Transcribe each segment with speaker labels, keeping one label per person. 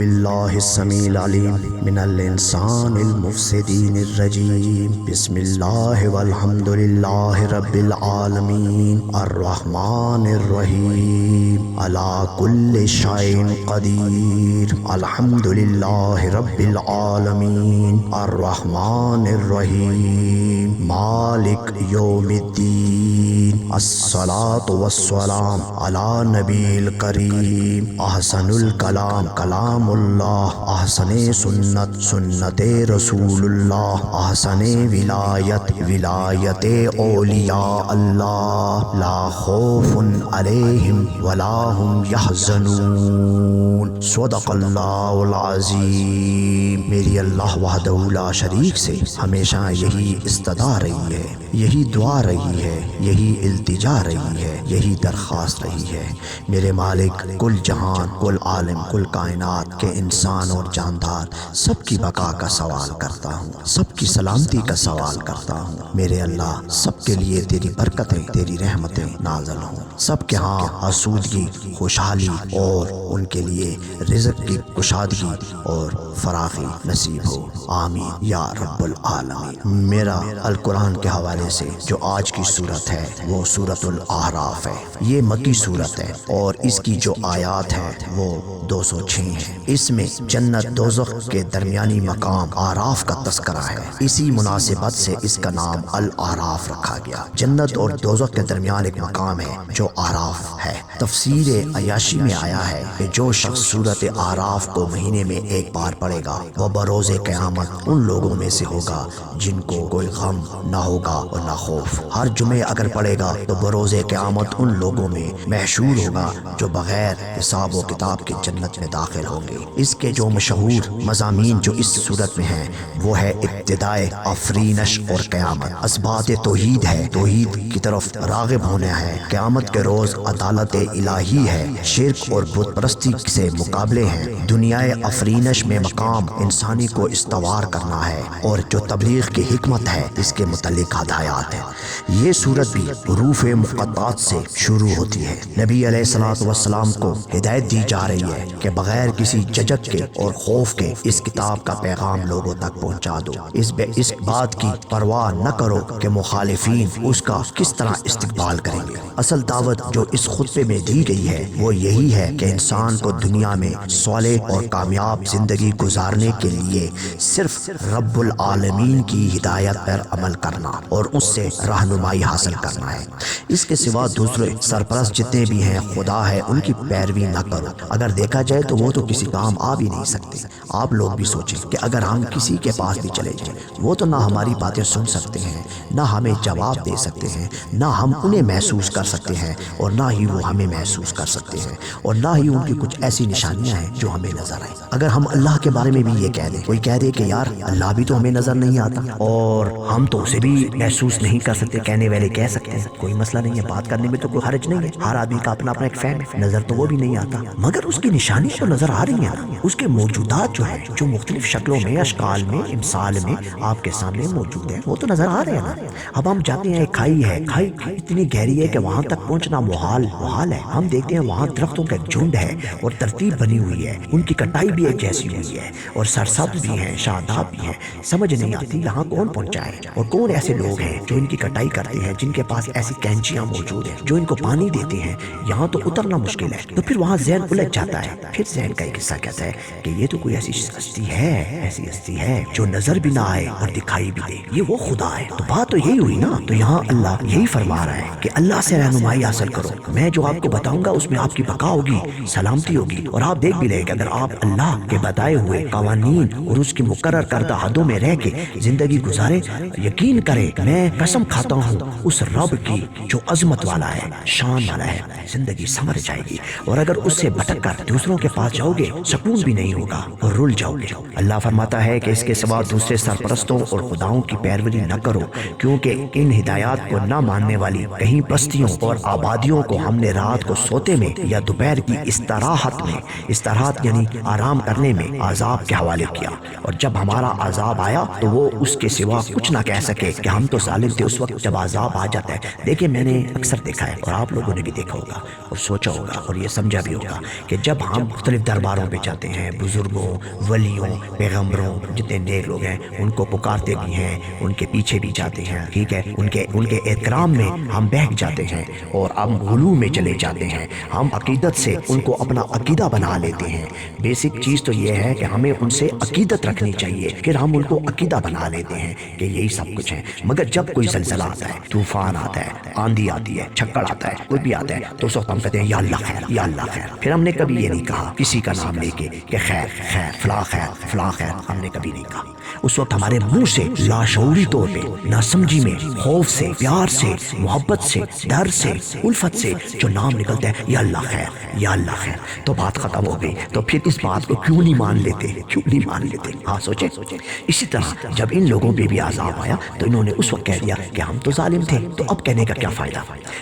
Speaker 1: باللہ السمیع العلیم من الانسان المفسدین الرجیم بسم اللہ والحمد للہ رب العالمین الرحمن الرحیم علی کل شیء قدیر الحمد للہ رب العالمین الرحمن الرحیم مالک یوم الدین الصلاة والسلام علی نبی الکریم احسن الکلام کلام اللہ، احسن سنت سنت رسول اللہ، احسن ولایت ولایت اولیاء اللہ، لا خوف علیہم ولا هم یحزنون، صدق اللہ العظیم۔ میری اللہ وحدہ لا شریک سے ہمیشہ یہی استدعا رہی ہے، یہی دعا رہی ہے، یہی التجا رہی ہے، یہی درخواست رہی ہے، میرے مالک کل جہان، کل عالم، کل کائنات کے انسان اور جاندار سب کی بقا کا سوال کرتا ہوں، سب کی سلامتی کا سوال کرتا ہوں۔ میرے اللہ سب کے لیے تیری برکتیں، تیری رحمتیں نازل ہوں، سب کے ہاں آسودگی، خوشحالی اور ان کے لیے رزق کی کشادگی اور فراخی نصیب ہو، آمین یا رب العالمین۔ میرا القرآن کے حوالے سے جو آج کی صورت ہے وہ سورۃ الاعراف ہے۔ یہ مکی صورت ہے اور اس کی جو آیات ہیں وہ 206 ہیں۔ اس میں جنت دوزخ کے درمیانی مقام اعراف کا تذکرہ ہے، اسی مناسبت سے اس کا نام الاعراف رکھا گیا۔ جنت اور دوزخ کے درمیان ایک مقام ہے جو اعراف ہے۔ تفسیر عیاشی میں آیا ہے کہ جو شخص سورۃ اعراف کو مہینے میں ایک بار پڑھے گا وہ بروز قیامت ان لوگوں میں سے ہوگا جن کو کوئی غم نہ ہوگا اور نہ خوف۔ ہر جمعے اگر پڑھے گا تو بروز قیامت ان لوگوں میں محشور ہوگا جو بغیر حساب و کتاب کے جنت میں داخل ہوں گے۔ اس کے جو مشہور مضامین جو اس صورت میں ہیں وہ ہے ابتدائے آفرینش اور قیامت، اثبات توحید ہے، توحید کی طرف راغب ہونا ہے، قیامت کے روز عدالت الہی ہے، شرک اور بت پرستی سے مقابلے ہیں، دنیائے آفرینش میں مقام انسانی کو استوار کرنا ہے، اور جو تبلیغ کی حکمت ہے اس کے متعلق ہدایات ہیں۔ یہ صورت بھی حروف مقطعات سے شروع ہوتی ہے۔ نبی علیہ الصلوۃ والسلام کو ہدایت دی جا رہی ہے کہ بغیر کسی جھجک کے اور خوف کے اس کتاب کا پیغام لوگوں تک پہنچا دو، اس بات کی پرواہ نہ کرو کہ مخالفین اس کا کس طرح استقبال کریں گے۔ اصل دعوت جو اس خطبے میں دی گئی ہے وہ یہی ہے کہ انسان کو دنیا میں صالح اور کامیاب زندگی گزارنے کے لیے صرف رب العالمین کی ہدایت پر عمل کرنا اور اس سے رہنمائی حاصل کرنا ہے۔ اس کے سوا دوسرے سرپرست جتنے بھی ہیں خدا ہے ان کی پیروی نہ کرو۔ اگر دیکھا جائے تو وہ تو کسی کام آ بھی نہیں سکتے۔ آپ لوگ بھی سوچیں کہ اگر ہم کسی کے پاس بھی چلے جائیں وہ تو نہ ہماری باتیں سن سکتے ہیں، نہ ہمیں جواب دے سکتے ہیں، نہ ہم انہیں محسوس کر سکتے ہیں اور نہ ہی وہ ہمیں محسوس کر سکتے ہیں، اور نہ ہی ان کی کچھ ایسی نشانیاں ہیں جو ہمیں نظر آئیں۔ اگر ہم اللہ کے بارے میں بھی یہ کہہ دیں، کوئی کہہ دے کہ یار اللہ بھی تو ہمیں نظر نہیں آتا اور ہم تو اسے بھی محسوس نہیں کر سکتے، کہنے والے کہہ سکتے ہیں، کوئی مسئلہ نہیں ہے، بات کرنے میں تو کوئی حرج نہیں ہے، ہر آدمی کا اپنا اپنا ایک فہم ہے، نظر تو وہ بھی نہیں آتا، مگر اس کی نشانی تو نظر آ رہی ہے نا، اس کے موجودات جو ہیں جو مختلف شکلوں میں، اشکال میں، امثال میں آپ کے سامنے موجود ہیں وہ تو نظر آ رہے ہیں نا۔ اب ہم جاتے ہیں ایک کھائی ہے، کھائی اتنی گہری ہے کہ وہاں تک پہنچنا محال ہے، ہم دیکھتے ہیں وہاں درختوں کا ایک جھنڈ ہے اور ترتیب بنی ہوئی ہے، ان کی کٹائی بھی ایک جیسی ہوئی ہے اور سرسبز بھی ہیں، شاداب بھی ہیں، سمجھ نہیں آتی یہاں کون پہنچا ہے اور کون ایسے لوگ ہیں جو ان کی کٹائی کرتے ہیں، جن کے پاس ایسی کینچیاں موجود ہیں جو ان کو پانی دیتے ہیں، یہاں تو اترنا مشکل ہے۔ تو پھر وہاں ذہن الجھ جاتا ہے، پھر ذہن کا ایک حصہ کہتا ہے کہ یہ تو کوئی ایسی ہستی ہے جو نظر بھی نہ آئے اور دکھائی بھی دے، یہ وہ خدا ہے۔ تو بات تو یہی ہوئی نا، تو یہاں اللہ یہی فرما رہا ہے کہ اللہ سے رہنمائی حاصل کرو، میں جو آپ کو بتاؤں گا اس میں آپ کی بقا ہوگی، سلامتی ہوگی، اور آپ دیکھ بھی لیں کہ اگر آپ اللہ کے بتائے ہوئے قوانین اور اس کی مقرر کردہ حدوں میں رہ کے زندگی گزارے، یقین کرے میں قسم کھاتا ہوں اس رب کی جو عظمت والا ہے، شان والا ہے، زندگی سنور جائے گی، اور اگر اس سے بھٹک کر دوسروں کے پاس جاؤ گے سکون بھی نہیں ہوگا اور رل جاؤ گے۔ اللہ فرماتا ہے کہ اس کے سوا دوسرے سرپرستوں اور خداؤں کی پیروی نہ کرو، کیونکہ ان ہدایات کو نہ ماننے والی کہیں بستیوں اور آبادیوں کو ہم نے رات کو سوتے میں یا دوپہر کی استراحت یعنی آرام کرنے میں عذاب کے حوالے کیا، اور جب ہمارا عذاب آیا تو وہ اس کے سوا کچھ نہ کہہ سکے کہ ہم تو ظالم تھے۔ اس وقت جب عذاب آ جاتا ہے، دیکھیں میں میں نے اکثر دیکھا ہے اور آپ لوگوں نے بھی دیکھا ہوگا اور سوچا ہوگا اور یہ سمجھا بھی ہوگا کہ جب ہم مختلف درباروں پہ جاتے ہیں، بزرگوں، ولیوں، پیغمبروں، جتنے نیک لوگ ہیں ان کو پکارتے بھی ہیں، ان کے پیچھے بھی جاتے ہیں، ٹھیک ہے، ان کے احترام میں ہم بہک جاتے ہیں اور ہم غلو میں چلے جاتے ہیں، ہم عقیدت سے ان کو اپنا عقیدہ بنا لیتے ہیں۔ بیسک چیز تو یہ ہے کہ ہمیں ان سے عقیدت رکھنی چاہیے، پھر ہم ان کو عقیدہ بنا لیتے ہیں کہ یہی سب کچھ ہے۔ مگر جب کوئی زلزلہ آتا ہے، طوفان آتا ہے، آندھی آتی ہے، چھکڑ آتا ہے، کوئی بھی آتا ہے، تو اس وقت ہم کہتے ہیں یا اللہ خیر، یا اللہ خیر۔ پھر ہم نے کبھی یہ نہیں کہا کسی کا نام لے کے کہ خیر خیر فلاں خیر فلاں خیر، ہم نے کبھی نہیں کہا۔ اس وقت ہمارے منہ سے لاشعوری طور پہ، ناسمجھی میں، خوف سے، پیار سے، محبت سے، ڈر سے، الفت سے جو نام نکلتا ہے یا اللہ خیر، یا اللہ خیر، تو بات ختم ہو گئی۔ تو پھر اس بات کو کیوں نہیں مان لیتے، کیوں نہیں مان لیتے؟ ہاں سوچیں۔ اسی طرح جب ان لوگوں پہ بھی عذاب آیا تو انہوں نے اس وقت کہہ دیا کہ ہم تو ظالم تھے، تو اب کہنے کا کیا فائدہ؟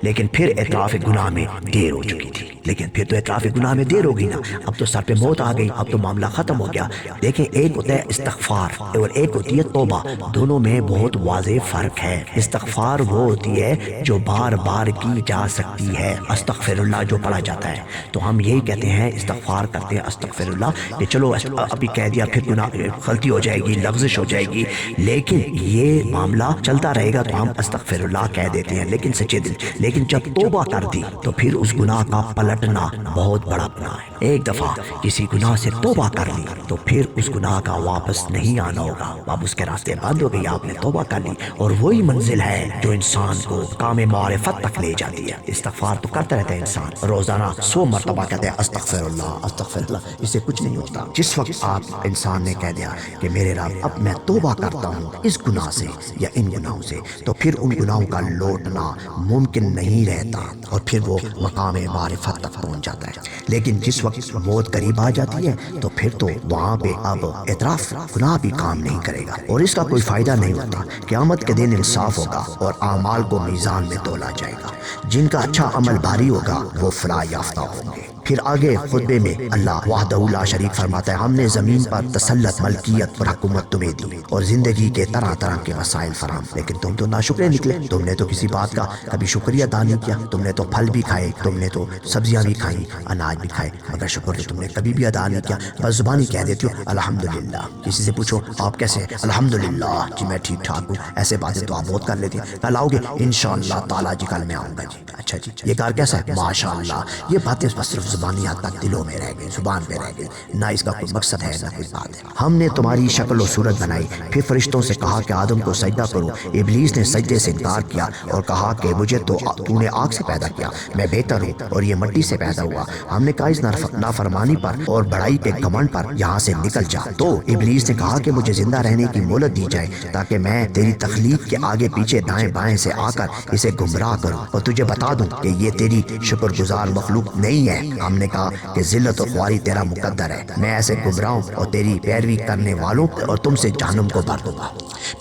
Speaker 1: لیکن پھر اعتراف گناہ میں دیر ہو چکی تھی، لیکن پھر تو اعتراف گناہ میں دیر ہو گئی نا، اب تو سر پہ موت آ گئی، اب تو معاملہ ختم ہو گیا۔ دیکھیں، ایک ہوتا ہے استغفار اور ایک ہوتی ہے توبہ، دونوں میں بہت واضح فرق ہے۔ استغفار وہ ہوتی ہے جو بار بار کی جا سکتی ہے، استغفر اللہ جو پڑھا جاتا ہے، تو ہم یہی کہتے ہیں، استغفار کرتے ہیں استغفر اللہ، کہ چلو ابھی کہہ دیا پھر گناہ غلطی ہو جائے گی، لغزش ہو جائے گی، لیکن یہ معاملہ چلتا رہے گا تو ہم استغفر اللہ کہہ دیتے ہیں، لیکن سچے دل۔ لیکن جب توبہ کر دی تو پھر اس گناہ کا پلٹنا بہت بڑا گناہ ہے۔ ایک دفعہ کسی گناہ سے توبہ کر لی تو پھر اس گناہ کا واپس نہیں آنا ہوگا، اب اس کے راستے بند ہو گئی، آپ نے توبہ کر لی، اور وہی منزل ہے جو انسان کو کام معرفت تک لے جاتی ہے۔ استغفار تو کرتا رہتا ہے انسان، روزانہ 100 مرتبہ کہتے ہیں استغفر اللہ استغفر اللہ، اس سے کچھ نہیں ہوتا۔ جس وقت آپ انسان نے کہہ دیا کہ میرے رب اب میں توبہ کرتا ہوں اس گناہ سے یا ان گناہوں سے، تو پھر ان گناہوں کا لوٹنا ممکن نہیں رہتا اور پھر وہ مقام معرفت تک پہنچ جاتا ہے۔ لیکن جس وقت موت قریب آ جاتی ہے تو پھر تو وہاں پہ اب اعتراف گناہ بھی کام نہیں کرے گا اور اس کا کوئی فائدہ نہیں ہوتا۔ قیامت کے دن انصاف ہوگا اور اعمال کو میزان میں تولا جائے گا، جن کا اچھا عمل بھاری ہوگا وہ فلاح یافتہ ہوں گے۔ پھر آگے خطبے میں اللہ وحدہ لا شریک فرماتا ہے، ہم نے زمین پر تسلط، ملکیت اور حکومت تمہیں دی اور زندگی کے طرح طرح کے وسائل فراہم، لیکن تم تو ناشکرے نکلے، تم نے تو کسی بات کا کبھی شکریہ ادا نہیں کیا، تم نے تو پھل بھی کھائے، تم نے تو سبزیاں بھی کھائیں، اناج بھی کھائے، مگر شکر تو تم نے کبھی بھی ادا نہیں کیا، بس زبانی کہہ دیتی ہو الحمدللہ۔ کسی سے پوچھو آپ کیسے ہیں؟ الحمدللہ جی میں ٹھیک ٹھاک ہوں۔ ایسے باتیں تو آپ بہت کر لیتے ہیں، کل آؤ گے انشاءاللہ تعالیٰ جی، کل میں آؤں گا جی، اچھا جی یہ کار کیسا ہے؟ ماشاءاللہ۔ یہ باتیں بس صرف زبانی حد تک دلوں میں رہ گئی، زبان پہ رہ گئی، نہ اس کا کوئی مقصد ہے نہ کوئی بات ہے۔ ہم نے تمہاری شکل و صورت بنائی، پھر فرشتوں سے کہا کہ آدم کو سجدہ کرو، ابلیس نے سجدے سے انکار کیا اور کہا کہ مجھے تو نے آگ سے پیدا کیا، میں بہتر ہوں اور یہ مٹی سے پیدا ہوا۔ ہم نے کہا اس نافرمانی پر اور بڑائی کے گھمنڈ پر یہاں سے نکل جا، تو ابلیس نے کہا کہ مجھے زندہ رہنے کی مہلت دی جائے تاکہ میں تیری تخلیق کے آگے پیچھے دائیں بائیں سے آ کر اسے گمراہ کروں اور تجھے بتا دوں کہ یہ تیری شکر گزار مخلوق نہیں ہے۔ ہم نے کہا کہ ذلت و خواری تیرا مقدر ہے، میں ایسے گمراہوں اور تیری پیروی کرنے والوں اور تم سے جہنم کو بھر دوں گا۔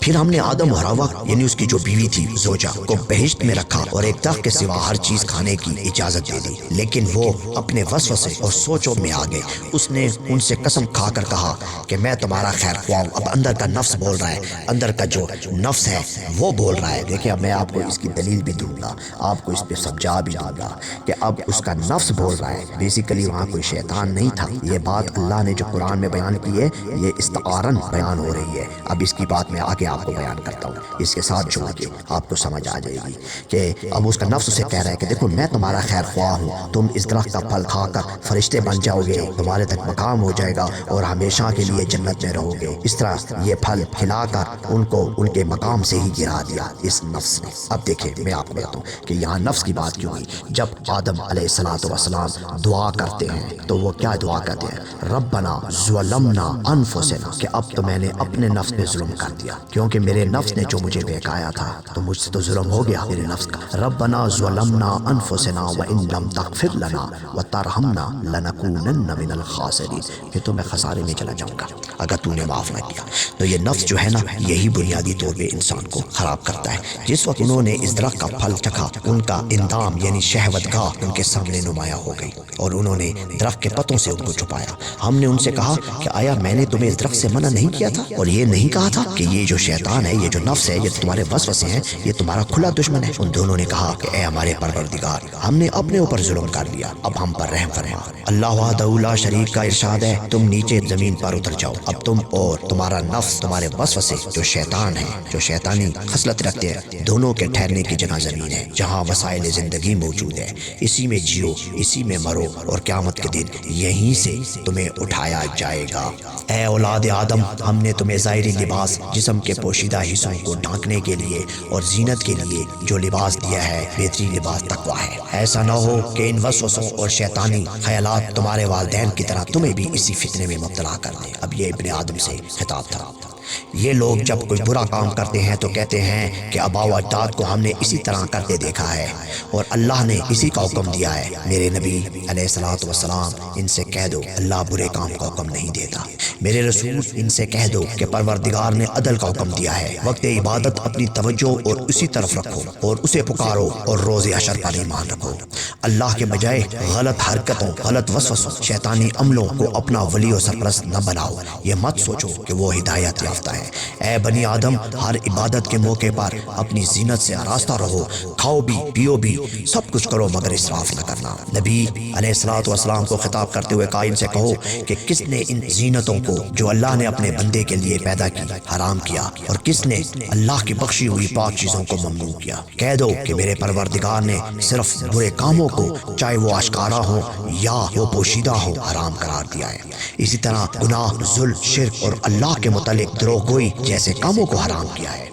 Speaker 1: پھر ہم نے آدم اور حوا یعنی اس کی جو بیوی تھی زوجہ کو بہشت میں رکھا اور ایک درخت کے سوا ہر چیز کھانے کی اجازت دے دی، لیکن وہ اپنے وسوسے اور سوچوں میں آ گئے۔ اس نے ان سے قسم کھا کر کہا کہ میں تمہارا خیر خواہ ہوں۔ اب اندر کا نفس بول رہا ہے، اندر کا جو نفس ہے وہ بول رہا ہے۔ دیکھیں اب میں آپ کو اس کی دلیل بھی دوں گا، آپ کو اس پہ سمجھا بھی دوں گا کہ اب اس کا نفس بول رہا ہے، بیسیکلی وہاں کوئی شیطان نہیں تھا۔ یہ بات اللہ نے جو قرآن میں بیان کی ہے یہ استعارن بیان ہو رہی ہے۔ اب اس کی بات میں آگے آپ کو بیان کرتا ہوں، اس کے ساتھ جوڑ کے آپ کو سمجھ آ جائے گی کہ اب اس کا نفس اسے کہہ رہا ہے کہ دیکھو میں تمہارا خیر خواہ ہوں، تم اس درخت کا پھل کھا کر فرشتے بن جاؤ گے، تمہارے تک مقام ہو جائے گا اور ہمیشہ کے لیے جنت میں رہو گے۔ اس طرح یہ پھل کھلا کر ان کو ان کے مقام سے ہی گرا دیا اس نفس نے۔ اب دیکھیں میں آپ کو بتاؤں کہ یہاں نفس کی بات کیوں ہوئی۔ جب آدم علیہ السلام دعا کرتے ہیں تو وہ کیا دعا کرتے ہیں؟ ربنا ظلمنا انفسنا، کہ اب تو میں نے اپنے نفس پہ ظلم کر دیا، کیونکہ میرے نفس نے جو مجھے بہکایا تھا تو مجھ سے تو ظلم ہو گیا میرے نفس کا۔ ربنا ظلمنا انفسنا وان لم تغفر لنا وترحمنا لنکونن من الخاسرین، کہ تو میں خسارے میں چلا جاؤں گا اگر تو نے معاف نہ کیا۔ تو یہ نفس جو ہے نا یہی بنیادی طور پہ انسان کو خراب کرتا ہے۔ جس وقت انہوں نے اس درخت کا پھل چکھا ان کا اندام یعنی شہوت گاہ ان کے سامنے نمایاں ہو گئی اور انہوں نے درخت کے پتوں سے ان کو چھپایا۔ ہم نے ان سے کہا کہ آیا میں نے تمہیں اس درخت سے منع نہیں کیا تھا اور یہ نہیں کہا تھا کہ یہ جو شیطان ہے، یہ جو نفس ہے، یہ تمہارے وسوسے ہیں، یہ تمہارا کھلا دشمن ہے؟ ان دونوں نے کہا کہ اے ہمارے پروردگار، ہم نے اپنے اوپر ظلم کر لیا، اب ہم پر رحم فرما۔ اللہ وحدہ لا شریک کا ارشاد ہے، تم نیچے زمین پر اتر جاؤ، اب تم اور تمہارا نفس، تمہارے وسوسے جو شیطان ہے، جو شیطانی خصلت رکھتے ہیں، دونوں کے ٹھہرنے کی جگہ زمین ہے جہاں وسائل زندگی موجود ہے، اسی میں جیو، اسی میں مرو، اور قیامت کے دن یہیں سے تمہیں اٹھایا جائے گا۔ اے اولاد آدم، ہم نے تمہیں ظاہری لباس، جسم کے پوشیدہ حصوں کو ڈھانکنے کے لیے اور زینت کے لیے جو لباس دیا ہے، بہترین لباس تقویٰ ہے۔ ایسا نہ ہو کہ ان وسوسوں اور شیطانی خیالات تمہارے والدین کی طرح تمہیں بھی اسی فتنے میں مبتلا کر دیں۔ اب یہ ابن آدم سے خطاب تھا۔ یہ لوگ جب کوئی برا کام کرتے ہیں تو کہتے ہیں کہ آباء و اجداد کو ہم نے اسی طرح کرتے دیکھا ہے اور اللہ نے اسی کا حکم دیا ہے۔ میرے نبی علیہ الصلوۃ والسلام، ان سے کہہ دو اللہ برے کام کا حکم نہیں دیتا۔ میرے رسول، ان سے کہہ دو کہ پروردگار نے عدل کا حکم دیا ہے۔ وقت عبادت اپنی توجہ اور اسی طرف رکھو اور اسے پکارو اور روز حشر پر ایمان رکھو۔ اللہ کے بجائے غلط حرکتوں، غلط وسوسوں، شیطانی عملوں کو اپنا ولی و سرپرست نہ بناؤ۔ یہ مت سوچو کہ وہ ہدایت یافتہ ہے۔ اے بنی آدم، ہر عبادت کے موقع پر اپنی زینت سے آراستہ رہو، کھاؤ بھی، پیو بھی، سب کچھ کرو مگر اسراف نہ کرنا۔ نبی علیہ الصلوۃ والسلام کو خطاب کرتے ہوئے کہا، ان سے کہو کہ کس نے ان زینتوں کو جو اللہ نے اپنے بندے کے لیے پیدا کی حرام کیا اور کس نے اللہ کی بخشی ہوئی پاک چیزوں کو ممنوع کیا؟ کہہ دو کہ میرے پروردگار نے صرف برے کاموں کو، چاہے وہ آشکارا ہو یا وہ پوشیدہ ہو، حرام قرار دیا ہے۔ اسی طرح گناہ، ظلم، شرک اور اللہ کے متعلق دروغ گوئی جیسے کاموں کو حرام کیا ہے۔